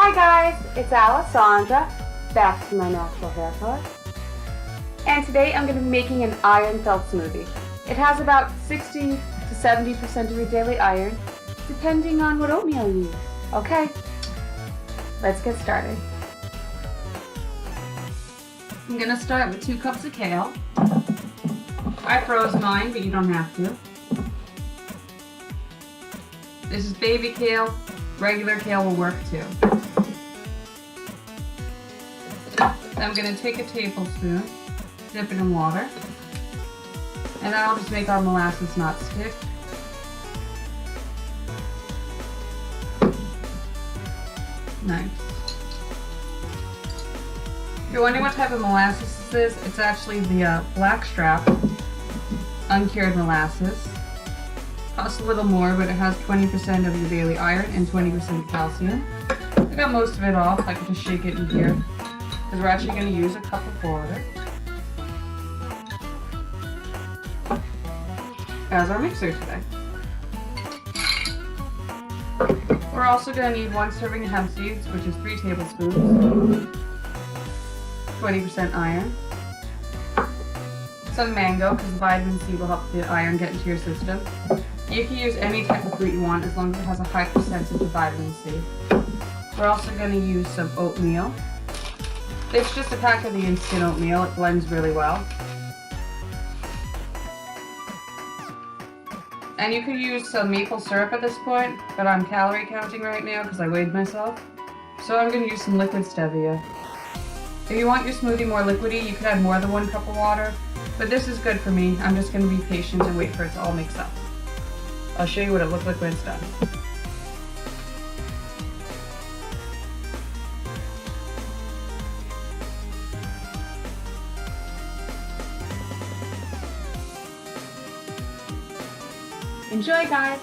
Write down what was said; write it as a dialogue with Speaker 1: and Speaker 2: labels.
Speaker 1: Hi guys, it's Alessandra, back to my natural hair color. And today I'm going to be making an iron filled smoothie. It has about 60 to 70% of your daily iron, depending on what oatmeal you use. Okay, let's get started. I'm going to start with 2 cups of kale. I froze mine, but you don't have to. This is baby kale. Regular kale will work too. I'm going to take a tablespoon, dip it in water, and that'll just make our molasses not stick. Nice. If you're wondering what type of molasses this is, it's actually the blackstrap uncured molasses. Costs a little more, but it has 20% of your daily iron and 20% calcium. I got most of it off. I can just shake it in here because we're actually going to use a cup of water as our mixer today. We're also going to need 1 serving of hemp seeds, which is 3 tablespoons, 20% iron, some mango because the vitamin C will help the iron get into your system. You can use any type of fruit you want as long as it has a high percentage of vitamin C. We're also going to use some oatmeal. It's just a pack of the instant oatmeal. It blends really well. And you could use some maple syrup at this point, but I'm calorie counting right now because I weighed myself. So I'm going to use some liquid stevia. If you want your smoothie more liquidy, you could add more than 1 cup of water, but this is good for me. I'm just going to be patient and wait for it to all mix up. I'll show you what it looks like when it's done. Enjoy, guys!